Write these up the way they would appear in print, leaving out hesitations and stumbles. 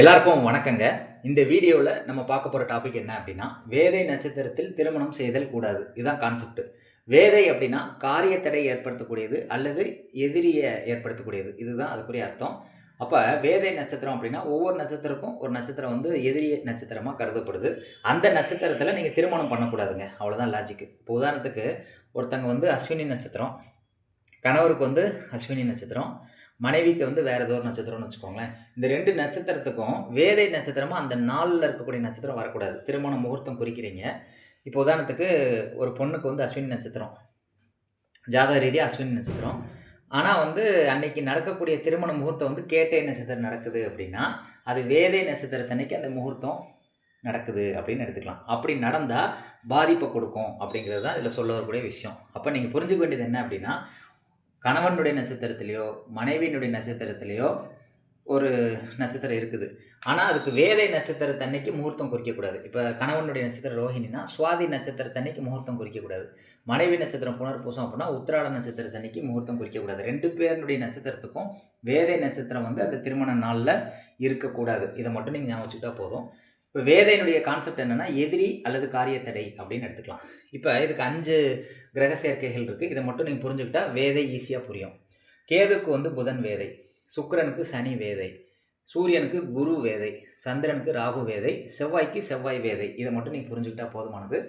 எல்லாருக்கும் வணக்கங்க. இந்த வீடியோல நம்ம பார்க்க போற டாபிக் என்ன அப்டின்னா, வேதை நட்சத்திரத்தில் திருமணம் செய்தல் கூடாது. இதுதான் கான்செப்ட். வேதை அப்டின்னா காரிய தடை ஏற்படுத்தக்கூடியது அல்லது எதிரிய ஏற்படுத்தக்கூடியது. இதுதான் அதுக்குரிய அர்த்தம். அப்ப வேதை நட்சத்திரம் அப்டின்னா, ஒவ்வொரு நட்சத்திரக்கும் ஒரு நட்சத்திரம் வந்து எதிரி நட்சத்திரமா கருதப்படுது. அந்த நட்சத்திரத்தில நீங்க திருமணம் பண்ணக்கூடாதுங்க. அவ்வளோதான் லாஜிக். இப்போ உதாரணத்துக்கு ஒருத்தங்க வந்து அஸ்வினி நட்சத்திரம், கணவருக்கு வந்து அஸ்வினி நட்சத்திரம், மனைவிக்கு வந்து வேற ஏதோ ஒரு நட்சத்திரம்னு வச்சுக்கோங்களேன். இந்த 2 நட்சத்திரத்துக்கும் வேதை நட்சத்திரமா அந்த நாள்ல இருக்கக்கூடிய நட்சத்திரம் வரக்கூடாது. திருமண முகூர்த்தம் குறிக்கிறீங்க. இப்போ உதாரணத்துக்கு ஒரு பொண்ணுக்கு வந்து அஸ்வினி நட்சத்திரம். ஜாதக ரீதியா அஸ்வினி நட்சத்திரம். ஆனா வந்து அன்னைக்கு நடக்கக்கூடிய திருமண முகூர்த்தம் வந்து கேட்டை நட்சத்திரம் நடக்குது அப்படின்னா, அது வேதை நட்சத்திரத்தன்னைக்கு அந்த முகூர்த்தம் நடக்குது அப்படின்னு எடுத்துக்கலாம். அப்படி நடந்தா பாதிப்ப கொடுக்கும் அப்படிங்கிறது தான் இதில சொல்ல வரக்கூடிய விஷயம். அப்ப நீங்க புரிஞ்சுக்க வேண்டியது என்ன அப்படின்னா, கணவனுடைய நட்சத்திரத்திலயோ, மனைவியினுடைய நட்சத்திரத்திலயோ ஒரு நட்சத்திரம் இருக்குது. ஆனா, அதுக்கு வேதை நட்சத்திரத்தன்னைக்கு முகூர்த்தம் குறிக்கக்கூடாது. இப்ப கணவனுடைய நட்சத்திரம் ரோஹிணின்னா, சுவாதி நட்சத்திரத்தன்னைக்கு முகூர்த்தம் குறிக்கக்கூடாது. மனைவி நட்சத்திரம் புனர்பூசம் அப்படின்னா, உத்திராட நட்சத்திரத்தன்னைக்கு முகூர்த்தம் குறிக்கக்கூடாது. 2 பேருடைய நட்சத்திரத்துக்கும் வேதை நட்சத்திரம் வந்து அந்த திருமண நாள்ல இருக்கக்கூடாது. இத மட்டும் நீங்க ஞாபகம் வச்சுக்கிட்டா போதும். இப்ப வேதையினுடைய கான்செப்ட் என்னன்னா, எதிரி அல்லது காரியத்தடை அப்படின்னு எடுத்துக்கலாம். இப்ப இதுக்கு 5 கிரக சேர்க்கைகள் இருக்கு. இத மட்டும் நீங்க புரிஞ்சுக்கிட்டா வேதை ஈஸியா புரியும். கேதுக்கு வந்து புதன் வேதை, சுக்கிரனுக்கு சனி வேதை, சூரியனுக்கு குரு வேதை, சந்திரனுக்கு ராகு வேதை, செவ்வாய்க்கு செவ்வாய் வேதை. இத மட்டும் நீங்க புரிஞ்சுக்கிட்டா போதுமானது.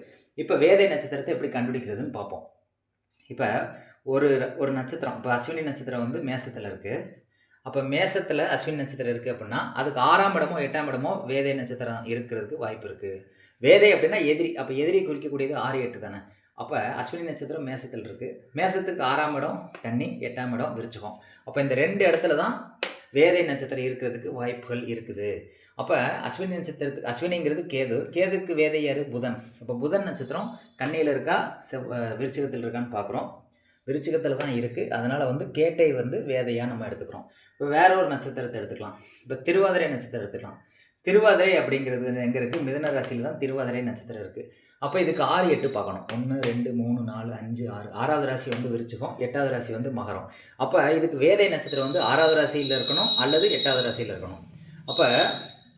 இப்ப வேதை நட்சத்திரத்த எப்படி கண்டுபிடிக்கிறதுன்னு பார்ப்போம். இப்ப ஒரு ஒரு நட்சத்திரம், இப்ப அஸ்வினி நட்சத்திரம் வந்து மேசத்துல இருக்கு. அப்ப மேசத்துல அஸ்வினி நட்சத்திரம் இருக்கு அப்படின்னா, அதுக்கு 6ஆம் இடமோ, 8ஆம் இடமோ வேதை நட்சத்திரம் இருக்கிறதுக்கு வாய்ப்பு இருக்கு. வேதை அப்படின்னா எதிரி. அப்ப எதிரியை குறிக்கக்கூடியது 6, 8 தானே. அப்ப அஸ்வினி நட்சத்திரம் மேசத்தில் இருக்கு. மேசத்துக்கு 6ஆம் இடம் கன்னி, 8ஆம் இடம் விருச்சிகம். அப்ப இந்த 2 இடத்துல தான் வேதை நட்சத்திரம் இருக்கிறதுக்கு வாய்ப்புகள் இருக்குது. அப்ப அஸ்வினி நட்சத்திரத்துக்கு அஸ்வினிங்கிறது கேது. கேதுக்கு வேதை யாரு? புதன். அப்ப புதன் நட்சத்திரம் கன்னியில இருக்கா? விருச்சிகத்தில் இருக்கான்னு பார்க்குறோம். விருச்சிகத்தில் தான் இருக்குது. அதனால் வந்து கேட்டை வந்து வேதையாக நம்ம எடுத்துக்கிறோம். இப்போ வேற ஒரு நட்சத்திரத்தை எடுத்துக்கலாம். இப்போ திருவாதிரை நட்சத்திரம் எடுத்துக்கலாம். திருவாதிரை அப்படிங்கிறது வந்து எங்கே இருக்குது? மிதுன ராசியில் தான் திருவாதிரை நட்சத்திரம் இருக்குது. அப்போ இதுக்கு 6, 8 பார்க்கணும். 1, 2, 3, 4, 5, 6. 6வது ராசி வந்து விருச்சிகம், 8வது ராசி வந்து மகரம். அப்போ இதுக்கு வேதை நட்சத்திரம் வந்து 6வது ராசியில் இருக்கணும் அல்லது 8வது ராசியில் இருக்கணும். அப்போ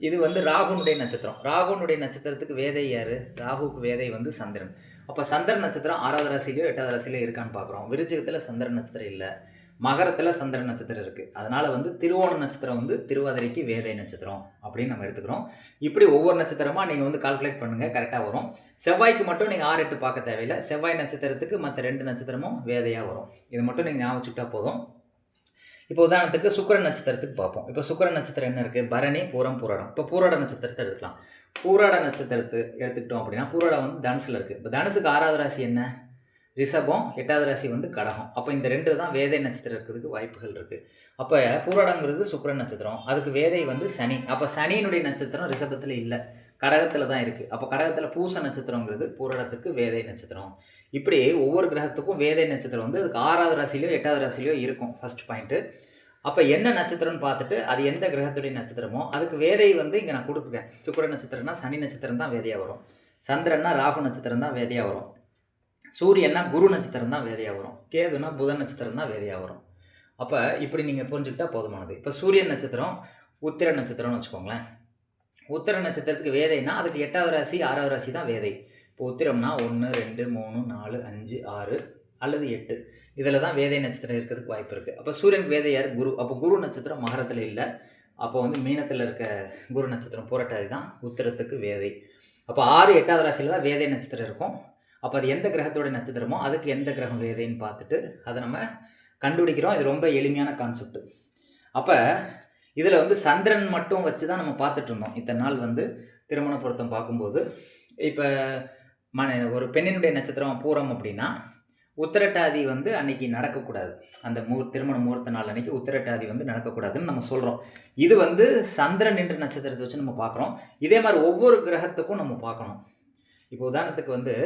இது வந்து ராகுனுடைய நட்சத்திரம். ராகுனுடைய நட்சத்திரத்துக்கு வேதை யாரு? ராகுக்கு வேதை வந்து சந்திரன். அப்போ சந்திரன் நட்சத்திரம் 6வது ராசிலையோ 8வது ராசிலையோ இருக்கான்னு பார்க்குறோம். விருச்சிகத்தில் சந்திரன் நட்சத்திரம் இல்லை, மகரத்தில் சந்திரன் நட்சத்திரம் இருக்குது. அதனால் வந்து திருவோண நட்சத்திரம் வந்து திருவாதிரைக்கு வேதை நட்சத்திரம் அப்படின்னு நம்ம எடுத்துக்கிறோம். இப்படி ஒவ்வொரு நட்சத்திரமாக நீங்கள் வந்து கால்குலேட் பண்ணுங்கள், கரெக்டாக வரும். செவ்வாய்க்கு மட்டும் நீங்கள் 6, 8 பார்க்க தேவையில்லை. செவ்வாய் நட்சத்திரத்துக்கு மற்ற 2 நட்சத்திரமும் வேதையாக வரும். இதை மட்டும் நீங்கள் ஞாபகம் வச்சுக்கிட்டா போதும். இப்போ உதாரணத்துக்கு சுக்கிர நட்சத்திரத்துக்கு பார்ப்போம். இப்போ சுக்கிர நட்சத்திரம் என்ன இருக்குது? பரணி, பூரம், பூராடம். இப்போ பூராட நட்சத்திரத்தை எடுக்கலாம். பூராட நட்சத்திரத்தை எடுத்துக்கிட்டோம் அப்படின்னா, பூராடம் வந்து தனுசில் இருக்குது. இப்போ தனுசுக்கு 6வது ராசி என்ன? ரிஷபம், 8வது ராசி வந்து கடகம். அப்போ இந்த 2 தான் வேதை நட்சத்திரம் இருக்கிறதுக்கு வாய்ப்புகள் இருக்குது. அப்போ பூராடங்கிறது சுக்கிர நட்சத்திரம், அதுக்கு வேதை வந்து சனி. அப்போ சனியினுடைய நட்சத்திரம் ரிஷபத்தில் இல்லை, கடகத்தில் தான் இருக்குது. அப்போ கடகத்தில் பூச நட்சத்திரங்கிறது பூராடத்துக்கு வேதை நட்சத்திரம். இப்படி ஒவ்வொரு கிரகத்துக்கும் வேதை நட்சத்திரம் வந்து அதுக்கு 6வது ராசிலையோ 8வது ராசிலையோ இருக்கும். First point. அப்போ என்ன நட்சத்திரம்னு பார்த்துட்டு அது எந்த கிரகத்துடைய நட்சத்திரமோ அதுக்கு வேதை வந்து இங்கே நான் கொடுக்குறேன். சுக்கிர நட்சத்திரம்னா சனி நட்சத்திரம் தான் வேதையாக வரும். சந்திரன்னா ராகு நட்சத்திரம் தான் வேதையாக வரும். சூரியன்னா குரு நட்சத்திரம் தான் வேதையாக வரும். கேதுனா புதன் நட்சத்திரம் தான் வேதையாக வரும். அப்போ இப்படி நீங்கள் புரிஞ்சுக்கிட்டா போதுமானது. இப்போ சூரியன் நட்சத்திரம் உத்திர நட்சத்திரம்னு வச்சுக்கோங்களேன். உத்திர நட்சத்திரத்துக்கு வேதைன்னா அதுக்கு 8வது ராசி 6வது ராசி தான் வேதை. இப்போ உத்திரம்னா 1, 2, 3, 4, 5, 6 அல்லது 8 இதில் தான் வேதை நட்சத்திரம் இருக்கிறதுக்கு வாய்ப்பு இருக்குது. அப்போ சூரியனுக்கு வேதை யார்? குரு. அப்போ குரு நட்சத்திரம் மகரத்தில் இல்லை. அப்போ வந்து மீனத்தில் இருக்க குரு நட்சத்திரம் புரட்டாதி தான் உத்திரத்துக்கு வேதை. அப்போ 6, 8வது ராசியில் தான் வேதை நட்சத்திரம் இருக்கும். அப்போ அது எந்த கிரகத்தோட நட்சத்திரமோ அதுக்கு எந்த கிரகம் வேதைன்னு பார்த்துட்டு அதை நம்ம கண்டுபிடிக்கிறோம். இது ரொம்ப எளிமையான கான்செப்ட். அப்போ இதில் வந்து சந்திரன் மட்டும் வச்சு தான் நம்ம பார்த்துட்டு இருந்தோம் இத்தனை நாள் வந்து திருமண பொருத்தம் பார்க்கும்போது. இப்போ ஒரு பெண்ணினுடைய நட்சத்திரம் பூரம் அப்படின்னா உத்திரட்டாதி வந்து அன்னைக்கு நடக்கக்கூடாது. அந்த திருமண முகூர்த்த நாள் அன்னைக்கு உத்திரட்டாதி வந்து நடக்கக்கூடாதுன்னு நம்ம சொல்கிறோம். இது வந்து சந்திரன் என்ற நட்சத்திரத்தை வச்சு நம்ம பார்க்குறோம். இதே மாதிரி ஒவ்வொரு கிரகத்துக்கும் நம்ம பார்க்கணும். இப்போ உதாரணத்துக்கு வந்து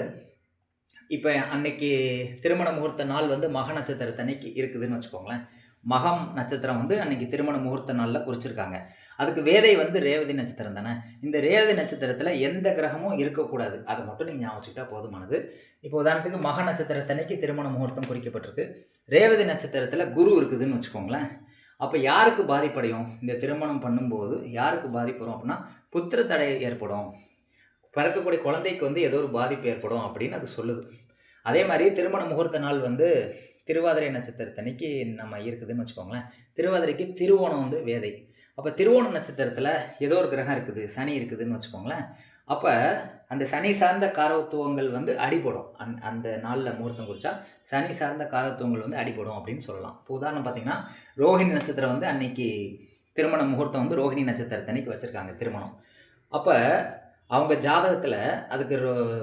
இப்போ அன்னைக்கு திருமண முகூர்த்த நாள் வந்து மக நட்சத்திரத்தன்னைக்கு இருக்குதுன்னு வச்சுக்கோங்களேன். மகம் நட்சத்திரம் வந்து அன்னைக்கு திருமண முகூர்த்த நாளில் குறிச்சிருக்காங்க. அதுக்கு வேதை வந்து ரேவதி நட்சத்திரம் தானே. இந்த ரேவதி நட்சத்திரத்தில் எந்த கிரகமும் இருக்கக்கூடாது. அதை மட்டும் நீங்கள் ஞாபகம் வச்சுக்கிட்டா போதுமானது. இப்போ உதாரணத்துக்கு மக நட்சத்திரத்தன்னைக்கு திருமண முகூர்த்தம் குறிக்கப்பட்டிருக்கு. ரேவதி நட்சத்திரத்தில் குரு இருக்குதுன்னு வச்சுக்கோங்களேன். அப்போ யாருக்கு பாதிப்படையும்? இந்த திருமணம் பண்ணும்போது யாருக்கு பாதிப்பு வரும் அப்படின்னா, புத்திர தடை ஏற்படும். பிறக்கக்கூடிய குழந்தைக்கு வந்து ஏதோ ஒரு பாதிப்பு ஏற்படும் அப்படின்னு அது சொல்லுது. அதே மாரி திருமண முகூர்த்த நாள் வந்து திருவாதிரை நட்சத்திரத்தன்னைக்கு நம்ம இருக்குதுன்னு வச்சுக்கோங்களேன். திருவாதிரைக்கு திருவோணம் வந்து வேதை. அப்ப திருவோண நட்சத்திரத்தில ஏதோ ஒரு கிரகம் இருக்குது, சனி இருக்குதுன்னு வச்சுக்கோங்களேன். அப்ப அந்த சனி சார்ந்த காரகத்துவங்கள் வந்து அடிபடும். அந்த நாள்ல முகூர்த்தம் குறிச்சா, சனி சார்ந்த காரகத்துவங்கள் வந்து அடிபடும் அப்படின்னு சொல்லலாம். இப்போ உதாரணம் பார்த்தீங்கன்னா, ரோஹிணி நட்சத்திரம் வந்து அன்னைக்கு திருமண முகூர்த்தம் வந்து ரோஹிணி நட்சத்திரத்தன்னைக்கு வச்சிருக்காங்க திருமணம். அப்ப அவங்க ஜாதகத்தில அதுக்கு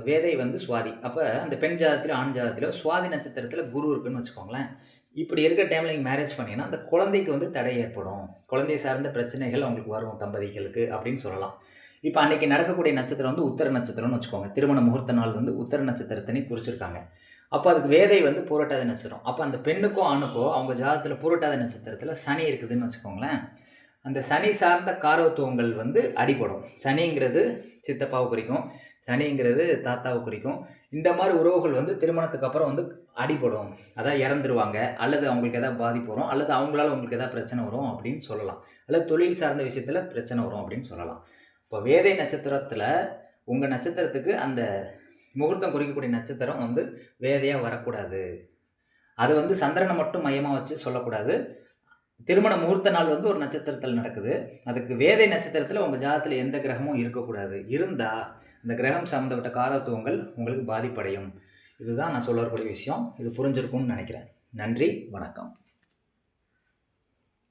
வேதை வந்து சுவாதி. அப்ப அந்த பெண் ஜாதகத்திலோ, ஆண் ஜாதகத்திலோ சுவாதி நட்சத்திரத்தில குரு இருக்குன்னு வச்சுக்கோங்களேன். இப்படி இருக்கிற டைம்ல நீங்க மேரேஜ் பண்ணீங்கன்னா, அந்த குழந்தைக்கு வந்து தடை ஏற்படும். குழந்தை சார்ந்த பிரச்சனைகள் அவங்களுக்கு வரும் தம்பதிகளுக்கு அப்படின்னு சொல்லலாம். இப்ப அன்னைக்கு நடக்கக்கூடிய நட்சத்திரம் வந்து உத்தர நட்சத்திரம்னு வச்சுக்கோங்க. திருமண முகூர்த்த நாள் வந்து உத்தர நட்சத்திரத்தன்னைக்கு குறிச்சிருக்காங்க. அப்ப அதுக்கு வேதை வந்து பூரட்டாதி நட்சத்திரம். அப்ப அந்த பெண்ணுக்கோ, ஆணுக்கோ அவங்க ஜாதகத்தில பூரட்டாதி நட்சத்திரத்தில சனி இருக்குதுன்னு வச்சுக்கோங்களேன். அந்த சனி சார்ந்த காரகத்துவங்கள் வந்து அடிபடும். சனிங்கிறது சித்தப்பாவை குறிக்கும். சனிங்கிறது தாத்தாவை குறிக்கும். இந்த மாரி உறவுகள் வந்து திருமணத்துக்கு அப்புறம் வந்து அடிபடும். அதாவது இறந்துருவாங்க. அல்லது அவங்களுக்கு ஏதாவது பாதிப்பு வரும். அல்லது அவங்களால உங்களுக்கு ஏதாவது பிரச்சனை வரும் அப்படின்னு சொல்லலாம். அல்லது தொழில் சார்ந்த விஷயத்தில பிரச்சனை வரும் அப்படின்னு சொல்லலாம். இப்போ வேதை நட்சத்திரத்தில உங்க நட்சத்திரத்துக்கு அந்த முகூர்த்தம் குறிக்கக்கூடிய நட்சத்திரம் வந்து வேதையா வரக்கூடாது. அது வந்து சந்திரனை மட்டும் மையமா வச்சு சொல்லக்கூடாது. திருமண முகூர்த்த நாள் வந்து ஒரு நட்சத்திரத்தில் நடக்குது. அதுக்கு வேதை நட்சத்திரத்தில உங்க ஜாதகத்தில எந்த கிரகமும் இருக்கக்கூடாது. இருந்தா, அந்த கிரகம் சம்மந்தப்பட்ட காரகத்துவங்கள் உங்களுக்கு பாதிப்படையும். இதுதான் நான் சொல்ல வரக்கூடிய விஷயம். இது புரிஞ்சிருக்கும்னு நெனைக்கிறேன். நன்றி, வணக்கம்.